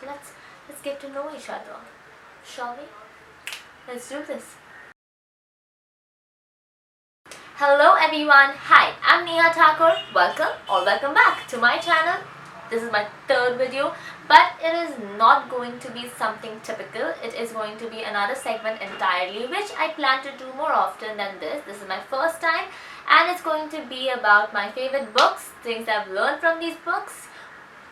Let's get to know each other, shall we? Let's do this. Hello everyone. Hi, I'm Neha Thakur. Welcome back to my channel. This is my third video, but it is not going to be something typical. It is going to be another segment entirely, which I plan to do more often than this. This is my first time, and it's going to be about my favorite books, things I've learned from these books.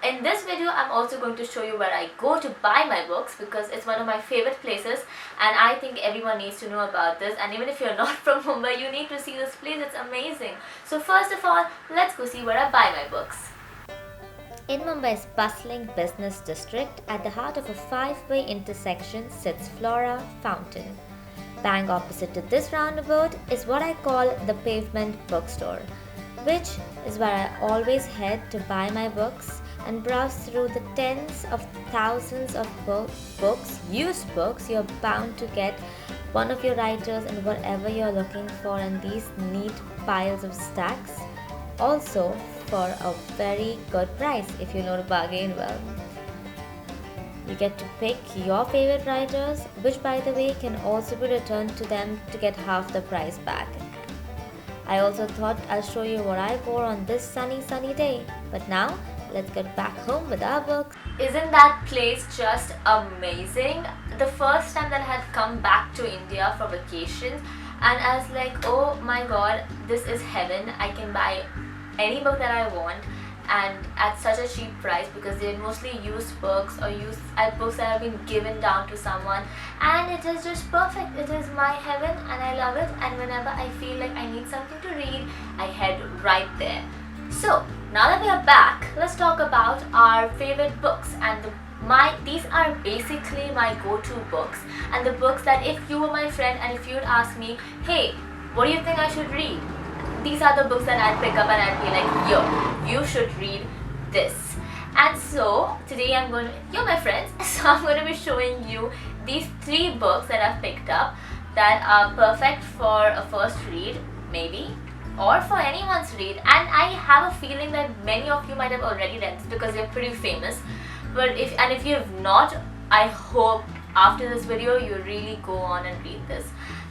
In this video, I'm also going to show you where I go to buy my books, because it's one of my favorite places and I think everyone needs to know about this. And even if you're not from Mumbai, you need to see this place. It's amazing. So first of all, let's go see where I buy my books. In Mumbai's bustling business district, at the heart of a five-way intersection sits Flora Fountain. Bang opposite to this roundabout is what I call the Pavement Bookstore, which is where I always head to buy my books and browse through the tens of thousands of books, used books. You're bound to get one of your writers and whatever you're looking for in these neat piles of stacks. Also for a very good price if you know to bargain well. You get to pick your favorite writers, which by the way can also be returned to them to get half the price back. I also thought I'll show you what I wore on this sunny day. But now, let's get back home with our books. Isn't that place just amazing? The first time that I had come back to India for vacations, and I was like, oh my god, this is heaven. I can buy any book that I want and at such a cheap price, because they're mostly used books or used books that have been given down to someone, and it is just perfect. It is my heaven and I love it, and whenever I feel like I need something to read, I head right there. So now that we are back, let's talk about our favorite books, and these are basically my go-to books, and the books that if you were my friend and if you would ask me, hey, what do you think I should read? These are the books that I'd pick up and I'd be like, yo, you should read this. And so today you're my friends, so I'm going to be showing you these 3 books that I've picked up that are perfect for a first read, maybe, or for anyone's read. And I have a feeling that many of you might have already read this because they're pretty famous. But if you have not, I hope after this video you really go on and read this.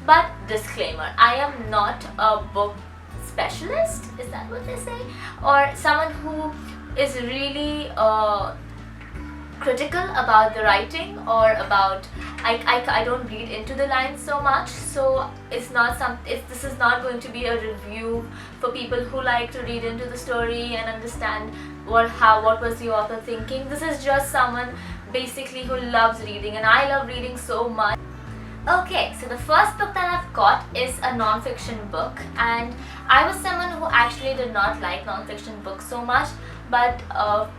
But disclaimer, I am not a book specialist, is that what they say, or someone who is really critical about the writing, or about I don't read into the lines so much, so this is not going to be a review for people who like to read into the story and understand what was the author thinking. This is just someone basically who loves reading, and I love reading so much. Okay, so the first book that I've got is a non-fiction book, and I was someone who actually did not like non-fiction books so much, but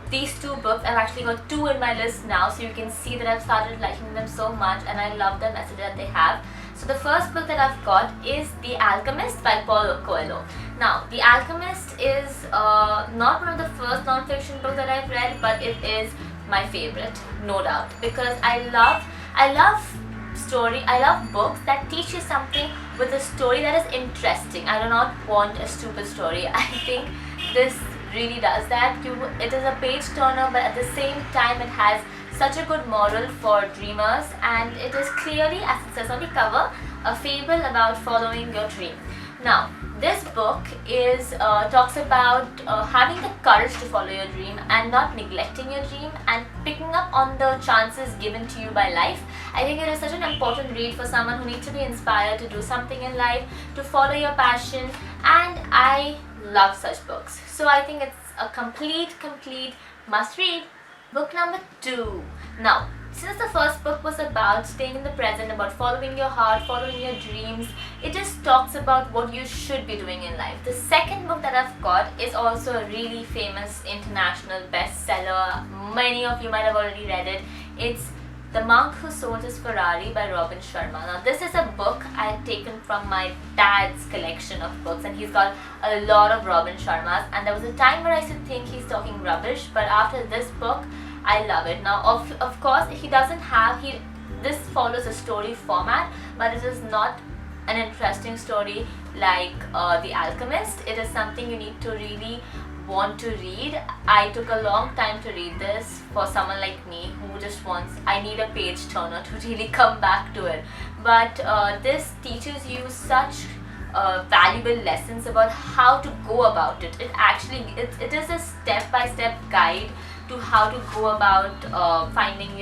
these 2 books, I've actually got 2 in my list now, so you can see that I've started liking them so much and I love the message that they have. So the first book that I've got is The Alchemist by Paulo Coelho. Now, The Alchemist is not one of the first non-fiction books that I've read, but it is my favorite, no doubt, because I love books that teach you something with a story that is interesting. I do not want a stupid story. I think this really does that. It is a page turner, but at the same time it has such a good moral for dreamers, and it is clearly, as it says on the cover, a fable about following your dream. Now, this book talks about having the courage to follow your dream and not neglecting your dream and picking up on the chances given to you by life. I think it is such an important read for someone who needs to be inspired to do something in life, to follow your passion, and I love such books. So I think it's a complete must read. Book number 2. Now, since the first book was about staying in the present, about following your heart, following your dreams, it just talks about what you should be doing in life. The second book that I've got is also a really famous international bestseller. Many of you might have already read it. It's The Monk Who Sold His Ferrari by Robin Sharma. Now, this is a book I had taken from my dad's collection of books, and he's got a lot of Robin Sharmas, and there was a time where I used to think he's talking rubbish, but after this book, I love it. Now, of course, this follows a story format, but it is not an interesting story like The Alchemist. It is something you need to really want to read. I took a long time to read this for someone like me who just I need a page turner to really come back to it. But this teaches you such valuable lessons about how to go about it. It is a step-by-step guide to how to go about finding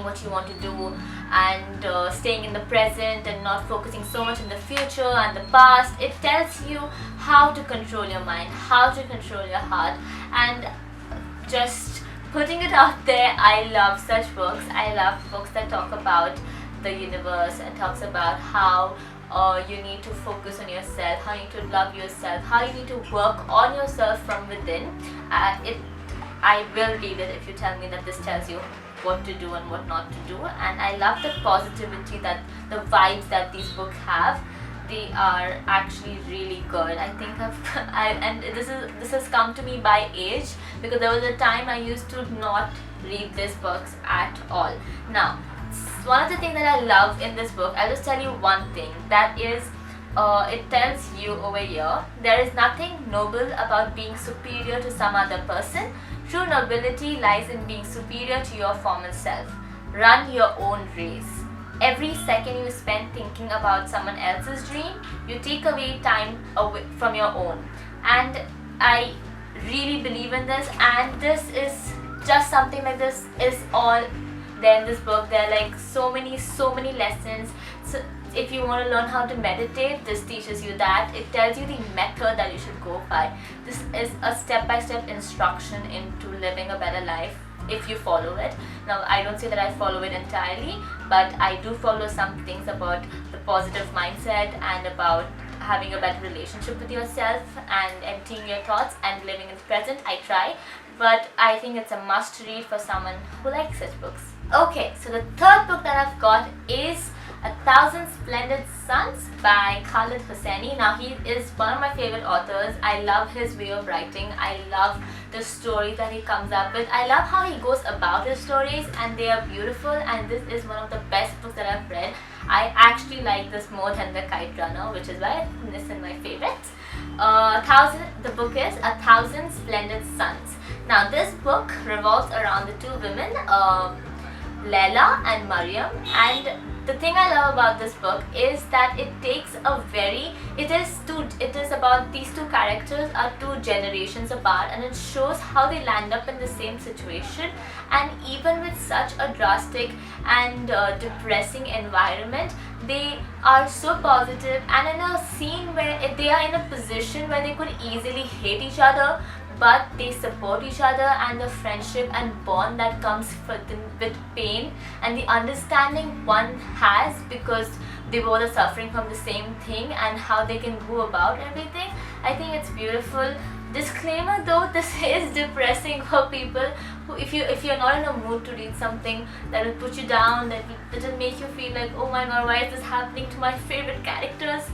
what you want to do, and staying in the present and not focusing so much in the future and the past. It tells you how to control your mind, how to control your heart, and just putting it out there. I love such books. I love books that talk about the universe and talks about how you need to focus on yourself, how you need to love yourself, how you need to work on yourself from within. I will read it if you tell me that this tells you what to do and what not to do. And I love the positivity, that the vibes that these books have. They are actually really good. I think and this has come to me by age, because there was a time I used to not read these books at all. Now, one of the things that I love in this book, I'll just tell you one thing, that is, it tells you over here, there is nothing noble about being superior to some other person. True nobility lies in being superior to your former self. Run your own race. Every second you spend thinking about someone else's dream, you take away time from your own. And I really believe in this, and this is just something like this is all there in this book. There are like so many lessons. So if you want to learn how to meditate, this teaches you that. It tells you the method that you should go by. This is a step-by-step instruction into living a better life if you follow it. Now, I don't say that I follow it entirely, but I do follow some things about the positive mindset and about having a better relationship with yourself and emptying your thoughts and living in the present. I try, but I think it's a must read for someone who likes such books. Okay, so the third book that I've got is 1,000 Splendid Suns by Khaled Hosseini. Now, he is one of my favorite authors. I love his way of writing. I love the stories that he comes up with. I love how he goes about his stories, and they are beautiful, and this is one of the best books that I've read. I actually like this more than The Kite Runner, which is why I put this in my favorites. The book is 1,000 Splendid Suns. Now, this book revolves around the two women, Leila and Mariam, and the thing I love about this book is that it is about these two characters are two generations apart, and it shows how they land up in the same situation, and even with such a drastic and depressing environment, they are so positive, and in a scene where they are in a position where they could easily hate each other, but they support each other, and the friendship and bond that comes with pain and the understanding one has because they both are suffering from the same thing, and how they can go about everything. I think it's beautiful. Disclaimer though, this is depressing for people who, if you're not in a mood to read something that will put you down, that will make you feel like, oh my god, why is this happening to my favorite characters,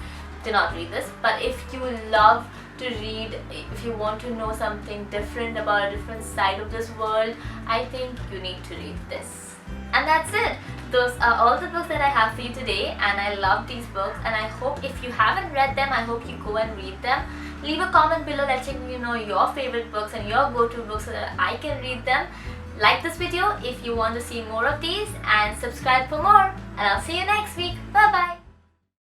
do not read this. But if you love to read, if you want to know something different about a different side of this world, I think you need to read this. And that's it. Those are all the books that I have for you today, and I love these books, and I hope if you haven't read them, I hope you go and read them. Leave a comment below letting me know your favorite books and your go-to books so that I can read them. Like this video if you want to see more of these, and subscribe for more, and I'll see you next week. Bye bye.